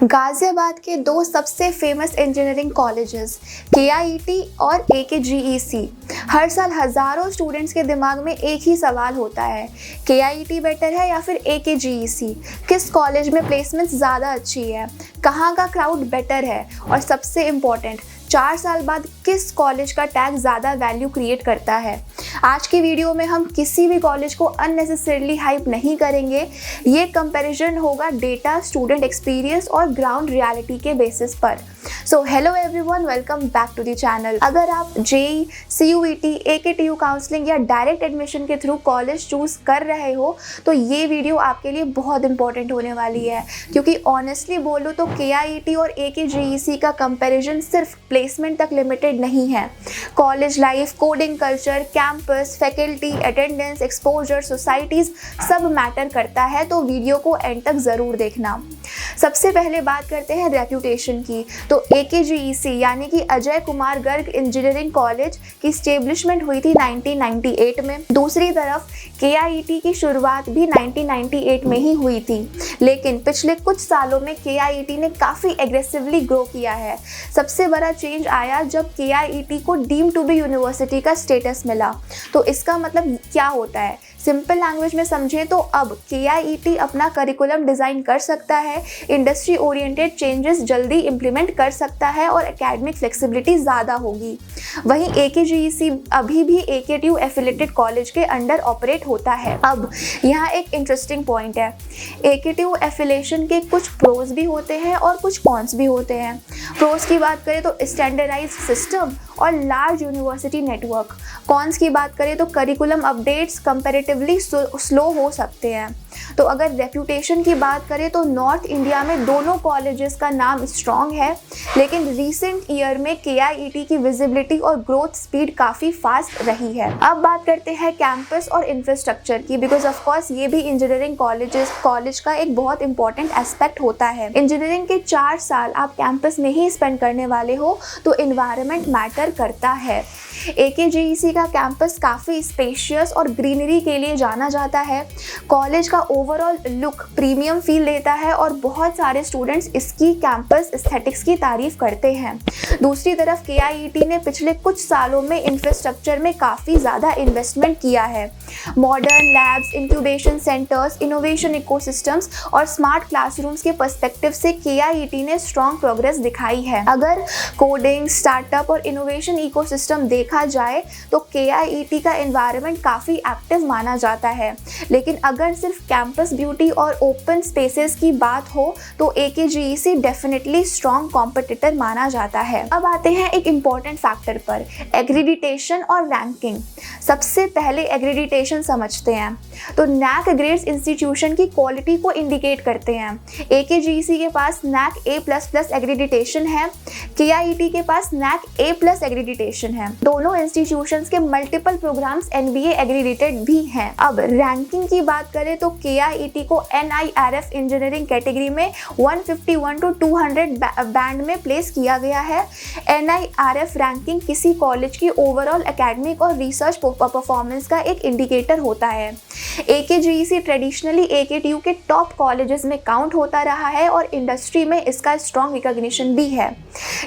गाजियाबाद के दो सबसे फेमस इंजीनियरिंग कॉलेजेस केआईटी और एकेजीईसी। हर साल हज़ारों स्टूडेंट्स के दिमाग में एक ही सवाल होता है, केआईटी बेटर है या फिर एकेजीईसी? किस कॉलेज में प्लेसमेंट ज़्यादा अच्छी है, कहाँ का क्राउड बेटर है और सबसे इम्पॉर्टेंट 4 साल बाद किस कॉलेज का टैग ज़्यादा वैल्यू क्रिएट करता है। आज की वीडियो में हम किसी भी कॉलेज को अननेसेसरीली हाइप नहीं करेंगे। ये कंपैरिजन होगा डेटा, स्टूडेंट एक्सपीरियंस और ग्राउंड रियलिटी के बेसिस पर। So hello everyone, welcome back to the channel. अगर आप जेईई, सीयूईटी, एकेटीयू काउंसलिंग या डायरेक्ट एडमिशन के थ्रू कॉलेज चूज कर रहे हो तो ये वीडियो आपके लिए बहुत इंपॉर्टेंट होने वाली है, क्योंकि ऑनेस्टली बोलूँ तो केआईटी और एकेजीईसी का कंपैरिजन सिर्फ प्लेसमेंट तक लिमिटेड नहीं है। College life, coding culture, campus, faculty, attendance, exposure, societies सब मैटर करता है, तो वीडियो को एंड तक ज़रूर देखना। सबसे पहले बात करते हैं रेप्यूटेशन की। तो एकेजीईसी यानी कि अजय कुमार गर्ग इंजीनियरिंग कॉलेज की स्टेब्लिशमेंट हुई थी 1998 में। दूसरी तरफ केआईटी की शुरुआत भी 1998 में ही हुई थी, लेकिन पिछले कुछ सालों में केआईटी ने काफ़ी एग्रेसिवली ग्रो किया है। सबसे बड़ा चेंज आया जब केआईटी को डीम्ड टू बी यूनिवर्सिटी का स्टेटस मिला। तो इसका मतलब क्या होता है? सिंपल लैंग्वेज में समझें तो अब केआईटी अपना करिकुलम डिज़ाइन कर सकता है, इंडस्ट्री ओरिएंटेड चेंजेस जल्दी इम्प्लीमेंट कर सकता है और एकेडमिक फ्लेक्सिबिलिटी ज़्यादा होगी। वहीं एकेजीईसी अभी भी एकेटीयू एफिलेटेड कॉलेज के अंडर ऑपरेट होता है। अब यहाँ एक इंटरेस्टिंग पॉइंट है, एकेटीयू एफिलेशन के कुछ प्रोज भी होते हैं और कुछ कॉन्स भी होते हैं। प्रोज की बात करें तो स्टैंडर्डाइज्ड सिस्टम और लार्ज यूनिवर्सिटी नेटवर्क। कॉन्स की बात करें तो करिकुलम अपडेट्स कंपैरेटिवली स्लो हो सकते हैं। तो अगर रेप्यूटेशन की बात करें तो नॉर्थ इंडिया में दोनों कॉलेजेस का नाम स्ट्रॉन्ग है, लेकिन रिसेंट ईयर में केआईटी की विजिबिलिटी और ग्रोथ स्पीड काफ़ी फास्ट रही है। अब बात करते हैं कैंपस और इंफ्रास्ट्रक्चर की, बिकॉज ऑफ कोर्स ये भी इंजीनियरिंग कॉलेज का एक बहुत इंपॉर्टेंट एस्पेक्ट होता है। इंजीनियरिंग के 4 साल आप कैंपस में ही स्पेंड करने वाले हो, तो इन्वायरमेंट मैटर करता है। एकेजीईसी का कैंपस काफ़ी स्पेशियस और ग्रीनरी के लिए जाना जाता है। कॉलेज का ओवरऑल लुक प्रीमियम फील देता है और बहुत सारे स्टूडेंट्स इसकी कैंपस एस्थेटिक्स की तारीफ करते हैं। दूसरी तरफ केआईटी ने पिछले कुछ सालों में इंफ्रास्ट्रक्चर में काफ़ी ज़्यादा इन्वेस्टमेंट किया है। Modern labs, incubation centres, innovation ecosystems और स्मार्ट क्लासरूम्स के पर्सपेक्टिव से केआईटी ने स्ट्रॉन्ग प्रोग्रेस दिखाई है। अगर कोडिंग, स्टार्टअप और इनोवेशन इकोसिस्टम देखा जाए तो केआईटी का एनवायरनमेंट काफ़ी एक्टिव माना जाता है, लेकिन अगर सिर्फ कैंपस ब्यूटी और ओपन स्पेसेस की बात हो तो एकेजीईसी डेफिनेटली स्ट्रॉन्ग कॉम्पिटिटर माना जाता है। अब आते हैं एक इम्पॉर्टेंट फैक्टर पर, एक्रीडिटेशन और रैंकिंग। सबसे पहले एक्रीडिटेशन समझते हैं। तो नैक ग्रेड्स इंस्टीट्यूशन की क्वालिटी को इंडिकेट करते हैं। एकेजीईसी के पास नैक A++ एक्रीडिटेशन है, केआईटी के पास नैक A+ एक्रीडिटेशन है। दोनों इंस्टीट्यूशंस के मल्टीपल प्रोग्राम्स NBA एक्रीडिटेड भी हैं। अब रैंकिंग की बात करें तो केआईटी को NIRF इंजीनियरिंग कैटेगरी में 151 to 200 बैंड में प्लेस किया गया है। NIRF रैंकिंग किसी कॉलेज की ओवरऑल एकेडमिक और रिसर्च परफॉर्मेंस का एक इंडिकेटर होता है। एकेजीईसी ट्रेडिशनली एकेटीयू के टॉप कॉलेजेस में काउंट होता रहा है और इंडस्ट्री में इसका स्ट्रॉन्ग रिकॉग्निशन भी है।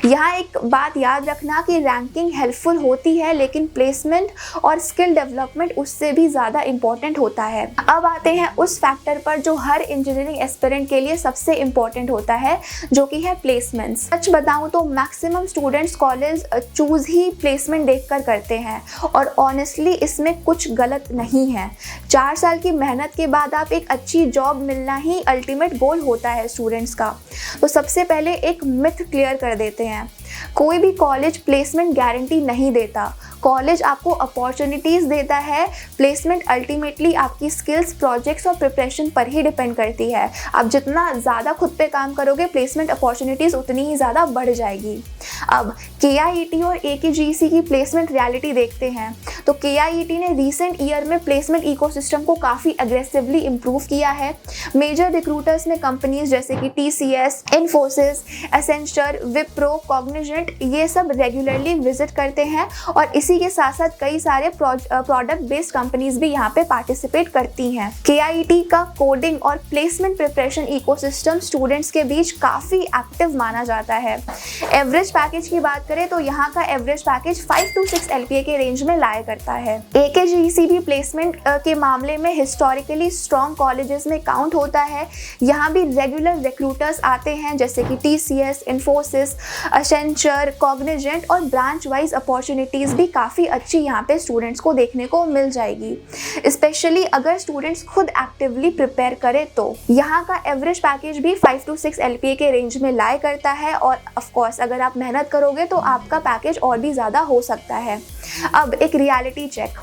यहाँ एक बात याद रखना कि रैंकिंग हेल्पफुल होती है, लेकिन प्लेसमेंट और स्किल डेवलपमेंट उससे भी ज़्यादा इंपॉर्टेंट होता है। अब आते हैं उस फैक्टर पर जो हर इंजीनियरिंग एस्पिरेंट के लिए सबसे इंपॉर्टेंट होता है, जो कि है प्लेसमेंट्स। सच बताऊँ तो मैक्सिमम स्टूडेंट्स कॉलेज चूज ही प्लेसमेंट देखकर करते हैं, और ऑनेस्टली इसमें कुछ गलत नहीं है। 4 साल की मेहनत के बाद आप एक अच्छी जॉब मिलना ही अल्टीमेट गोल होता है स्टूडेंट्स का। तो सबसे पहले एक मिथ क्लियर कर देते हैं, कोई भी कॉलेज प्लेसमेंट गारंटी नहीं देता। कॉलेज आपको अपॉर्चुनिटीज़ देता है, प्लेसमेंट अल्टीमेटली आपकी स्किल्स, प्रोजेक्ट्स और प्रिपरेशन पर ही डिपेंड करती है। आप जितना ज़्यादा खुद पे काम करोगे, प्लेसमेंट अपॉर्चुनिटीज़ उतनी ही ज़्यादा बढ़ जाएगी। अब केआईटी और एकेजीईसी की प्लेसमेंट रियलिटी देखते हैं। तो केआईटी ने रिसेंट ईयर में प्लेसमेंट इकोसिस्टम को काफ़ी अग्रेसिवली इम्प्रूव किया है। मेजर रिक्रूटर्स में कंपनीज जैसे कि TCS, Infosys, Accenture, Wipro, Cognizant ये सब रेगुलरली विजिट करते हैं और इसी इसी के साथ साथ कई सारे प्रोडक्ट बेस्ड कंपनीज भी यहाँ पे पार्टिसिपेट करती हैं। KIET का कोडिंग और प्लेसमेंट प्रिपरेशन इकोसिस्टम स्टूडेंट्स के बीच काफ़ी एक्टिव माना जाता है। एवरेज पैकेज की बात करें तो यहाँ का एवरेज पैकेज 5 to 6 LPA के रेंज में लाया करता है। AKGEC भी प्लेसमेंट के मामले में हिस्टोरिकली स्ट्रॉन्ग कॉलेजेस में काउंट होता है। यहाँ भी रेगुलर रिक्रूटर्स आते हैं जैसे कि TCS, इन्फोसिस, एसेंचर, कॉग्निजेंट और ब्रांच वाइज अपॉर्चुनिटीज़ भी काफ़ी अच्छी यहाँ पे स्टूडेंट्स को देखने को मिल जाएगी, स्पेशली अगर स्टूडेंट्स खुद एक्टिवली प्रिपेयर करें तो। यहाँ का एवरेज पैकेज भी 5 to 6 LPA के रेंज में लाया करता है और ऑफकोर्स अगर आप मेहनत करोगे तो आपका पैकेज और भी ज़्यादा हो सकता है। अब एक रियलिटी चेक,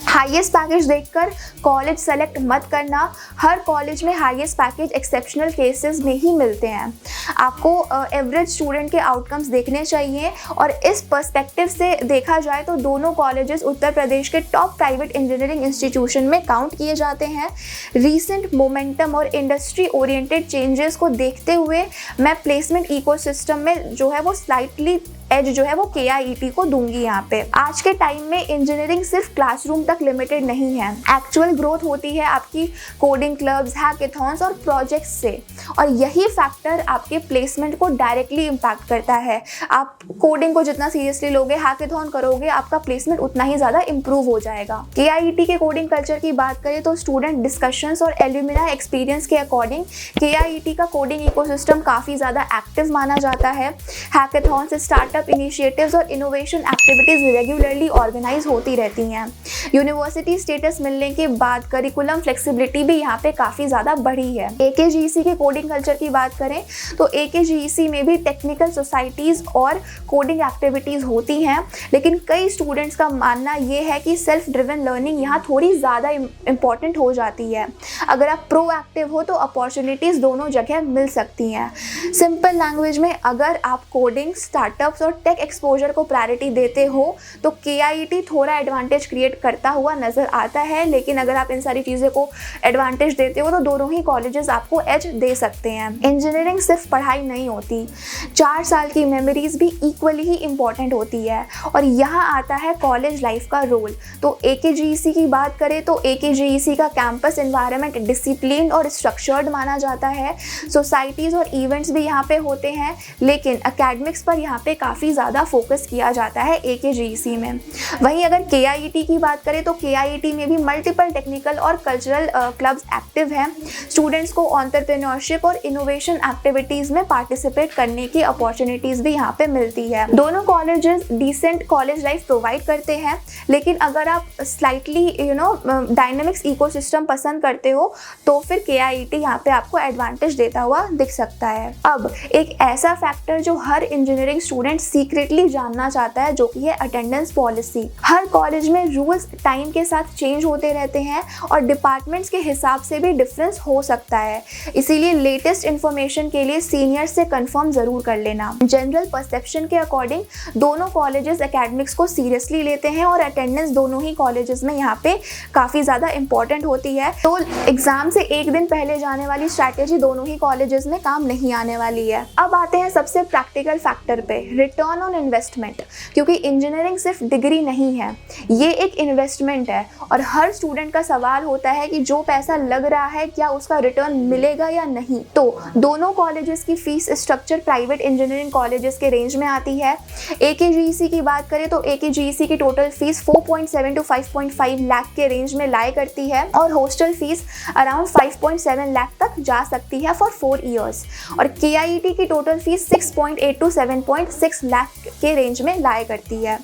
हाईएस्ट पैकेज देखकर कॉलेज सेलेक्ट मत करना। हर कॉलेज में हाईएस्ट पैकेज एक्सेप्शनल केसेस में ही मिलते हैं। आपको एवरेज स्टूडेंट के आउटकम्स देखने चाहिए और इस पर्सपेक्टिव से देखा जाए तो दोनों कॉलेजेस उत्तर प्रदेश के टॉप प्राइवेट इंजीनियरिंग इंस्टीट्यूशन में काउंट किए जाते हैं। रीसेंट मोमेंटम और इंडस्ट्री ओरिएंटेड चेंजेस को देखते हुए मैं प्लेसमेंट इकोसिस्टम में जो है वो स्लाइटली एज जो है वो KIET को दूंगी। यहाँ पे आज के टाइम में इंजीनियरिंग सिर्फ क्लासरूम तक लिमिटेड नहीं है, एक्चुअल ग्रोथ होती है आपकी कोडिंग क्लब्स, हैकेथॉन्स और प्रोजेक्ट्स से, और यही फैक्टर आपके प्लेसमेंट को डायरेक्टली इम्पैक्ट करता है। आप कोडिंग को जितना सीरियसली लोगे, हैकेथॉन करोगे, आपका प्लेसमेंट उतना ही ज़्यादा इंप्रूव हो जाएगा। KIET के कोडिंग कल्चर की बात करें तो स्टूडेंट डिस्कशंस और एल्यूमिनाई एक्सपीरियंस के अकॉर्डिंग KIET का कोडिंग इकोसिस्टम काफ़ी ज़्यादा एक्टिव माना जाता है। हैकेथॉन्स, स्टार्टअप इनिशिएटिव्स और इनोवेशन एक्टिविटीज रेगुलरली ऑर्गेनाइज होती रहती हैं। यूनिवर्सिटी स्टेटस मिलने के बाद करिकुलम फ्लेक्सिबिलिटी भी यहाँ पे काफ़ी ज़्यादा बढ़ी है। AKGEC के कोडिंग कल्चर की बात करें तो AKGEC में भी टेक्निकल सोसाइटीज़ और कोडिंग एक्टिविटीज़ होती हैं, लेकिन कई स्टूडेंट्स का मानना ये है कि सेल्फ ड्रिवन लर्निंग यहाँ थोड़ी ज़्यादा इम्पॉर्टेंट हो जाती है। अगर आप प्रोएक्टिव हो तो अपॉर्चुनिटीज़ दोनों जगह मिल सकती हैं। सिंपल लैंग्वेज में अगर आप कोडिंग, स्टार्टअप्स और टेक एक्सपोजर को प्रायोरिटी देते हो तो KIET थोड़ा एडवांटेज क्रिएट करता हुआ नज़र आता है, लेकिन अगर आप इन सारी चीज़ों को एडवांटेज देते हो तो दोनों ही कॉलेजेस आपको एज दे सकते हैं। इंजीनियरिंग सिर्फ पढ़ाई नहीं होती, 4 साल की मेमोरीज भी इक्वली ही इम्पॉर्टेंट होती है और यहाँ आता है कॉलेज लाइफ का रोल। तो AKGEC की बात करें तो AKGEC का कैंपस एनवायरनमेंट डिसिप्लिन और स्ट्रक्चर्ड माना जाता है। सोसाइटीज़ और इवेंट्स भी यहाँ पे होते हैं, लेकिन एकेडमिक्स पर यहाँ पे काफ़ी ज़्यादा फोकस किया जाता है AKGEC में। वहीं अगर KIET की बात करें तो KIET में भी मल्टीपल टेक्निकल और कल्चरल क्लब्स एक्टिव हैं। स्टूडेंट्स को एंटरप्रेन्योरशिप और इनोवेशन एक्टिविटीज़ में पार्टिसिपेट करने की अपॉर्चुनिटीज़ भी यहाँ पे मिलती है। दोनों colleges decent college life provide करते हैं, लेकिन अगर आप स्लाइटली डायनेमिक्स इकोसिस्टम पसंद करते हो तो फिर KIET यहाँ पे आपको एडवांटेज देता हुआ दिख सकता है। अब एक ऐसा फैक्टर जो हर इंजीनियरिंग स्टूडेंट सीक्रेटली जानना चाहता है, जो कि है अटेंडेंस पॉलिसी। हर कॉलेज में रूल्स टाइम के साथ चेंज होते रहते हैं और डिपार्टमेंट्स के हिसाब से भी डिफरेंस हो सकता है, इसीलिए लेटेस्ट इन्फॉर्मेशन के लिए सीनियर से कंफर्म जरूर कर लेना। जनरल परसेप्शन के अकॉर्डिंग दोनों कॉलेजेस एकेडमिक्स को सीरियसली लेते हैं और अटेंडेंस दोनों ही कॉलेजेस में यहाँ पे काफ़ी ज़्यादा इंपॉर्टेंट होती है। तो एग्जाम से एक दिन पहले जाने वाली स्ट्रैटेजी दोनों ही कॉलेजेस में काम नहीं आने वाली है। अब आते हैं सबसे प्रैक्टिकल फैक्टर पे, रिटर्न ऑन इन्वेस्टमेंट। क्योंकि इंजीनियरिंग सिर्फ डिग्री नहीं है, ये एक इन्वेस्टमेंट है और हर स्टूडेंट का सवाल होता है कि जो पैसा लग रहा है क्या उसका रिटर्न मिलेगा या नहीं। तो दोनों कॉलेजेस की fees structure private engineering colleges के रेंज में आती है। AKGEC की बात करें तो AKGEC की टोटल फीस 4.7 to 5.5 लाख के रेंज में लाई करती है और हॉस्टल फीस अराउंड 5.7 लाख तक जा सकती है फॉर 4 ईयर्स, और KIET की टोटल फीस 6.8 to 7.6 लाख के रेंज में लाया करती है।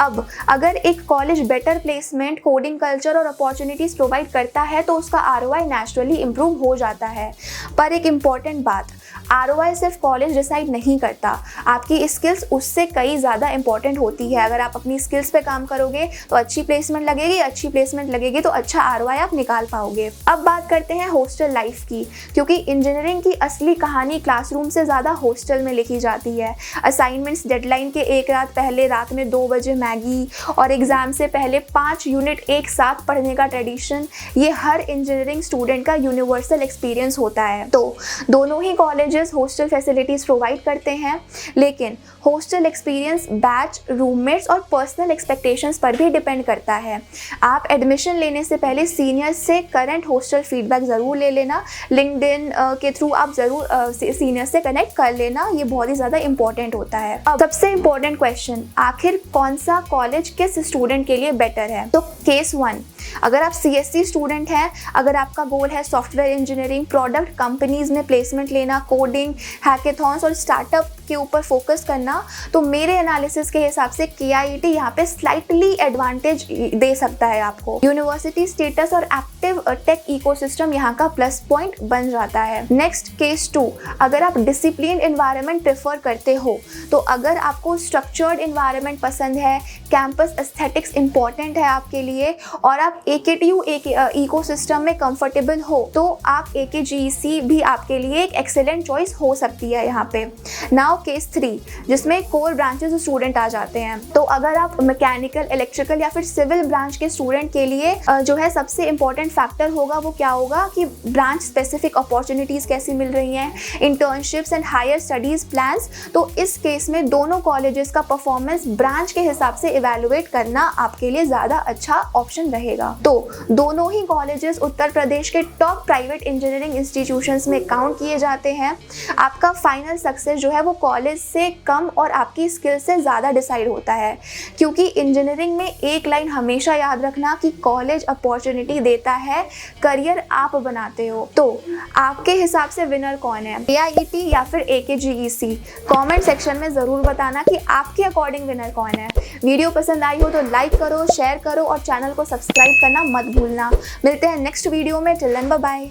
अब अगर एक college better placement, coding culture और अपॉर्चुनिटीज़ प्रोवाइड करता है तो उसका ROI नेचुरली इम्प्रूव हो जाता है। पर एक इम्पॉर्टेंट बात, ROI सिर्फ कॉलेज डिसाइड नहीं करता, आपकी स्किल्स उससे कई ज़्यादा इंपॉर्टेंट होती है। अगर आप अपनी स्किल्स पे काम करोगे तो अच्छी प्लेसमेंट लगेगी तो अच्छा ROI आप निकाल पाओगे। अब बात करते हैं हॉस्टल लाइफ की, क्योंकि इंजीनियरिंग की असली कहानी क्लासरूम से ज़्यादा हॉस्टल में लिखी जाती है। असाइनमेंट्स डेडलाइन के एक रात पहले रात में 2 बजे मैगी और एग्ज़ाम से पहले 5 यूनिट एक साथ पढ़ने का ट्रेडिशन, ये हर इंजीनियरिंग स्टूडेंट का यूनिवर्सल एक्सपीरियंस होता है। तो दोनों ही college colleges hostel facilities provide करते हैं, लेकिन हॉस्टल एक्सपीरियंस बैच, रूममेट्स और पर्सनल एक्सपेक्टेशंस पर भी डिपेंड करता है। आप एडमिशन लेने से पहले सीनियर्स से करंट हॉस्टल फीडबैक ज़रूर ले लेना। लिंक्डइन के थ्रू आप ज़रूर सीनियर्स से कनेक्ट कर लेना, ये बहुत ही ज़्यादा इंपॉर्टेंट होता है। अब सबसे इंपॉर्टेंट क्वेश्चन, आखिर कौन सा कॉलेज किस स्टूडेंट के लिए बेटर है? तो केस 1, अगर आप CSC स्टूडेंट हैं, अगर आपका गोल है सॉफ्टवेयर इंजीनियरिंग, प्रोडक्ट कंपनीज़ में प्लेसमेंट लेना, कोडिंग, हैकेथॉन्स और स्टार्टअप के ऊपर फोकस करना, तो मेरे एनालिसिस के हिसाब से KIET यहाँ पे स्लाइटली एडवांटेज दे सकता है आपको। यूनिवर्सिटी स्टेटस और एक्टिव टेक इकोसिस्टम यहाँ का प्लस पॉइंट बन जाता है। नेक्स्ट केस 2, अगर आप डिसिप्लिन इन्वायरमेंट प्रेफर करते हो, तो अगर आपको स्ट्रक्चर्ड इन्वायरमेंट पसंद है, कैंपस एस्थेटिक्स इंपॉर्टेंट है आपके लिए और आप AKTU इकोसिस्टम में कंफर्टेबल हो, तो आप AKGEC भी आपके लिए एक एक्सेलेंट चॉइस हो सकती है यहाँ पे। नाउ केस 3, जिसमें कोर ब्रांचेस स्टूडेंट आ जाते हैं, तो अगर आप मैकेनिकल, इलेक्ट्रिकल या फिर सिविल ब्रांच के स्टूडेंट के लिए जो है सबसे इंपॉर्टेंट फैक्टर होगा वो क्या होगा कि ब्रांच स्पेसिफिक अपॉर्चुनिटीज़ कैसी मिल रही हैं, internships and higher studies plans. तो इस केस में दोनों कॉलेजेस का परफॉर्मेंस ब्रांच के हिसाब से इवेलुएट करना आपके लिए ज़्यादा अच्छा ऑप्शन रहेगा। तो दोनों ही कॉलेजेस उत्तर प्रदेश के टॉप प्राइवेट इंजीनियरिंग इंस्टीट्यूशंस में काउंट किए जाते हैं। आपका फाइनल सक्सेस जो है वो कॉलेज से कम और आपकी स्किल से ज़्यादा डिसाइड होता है, क्योंकि इंजीनियरिंग में एक लाइन हमेशा याद रखना कि कॉलेज अपॉर्चुनिटी देता है, करियर आप बनाते हो। तो आपके हिसाब से विनर कौन है, KIET या फिर AKGEC? कमेंट सेक्शन में ज़रूर बताना कि आपके अकॉर्डिंग विनर कौन है। वीडियो पसंद आई हो तो लाइक करो, शेयर करो और चैनल को सब्सक्राइब करना मत भूलना। मिलते हैं नेक्स्ट वीडियो में। Till then bye bye.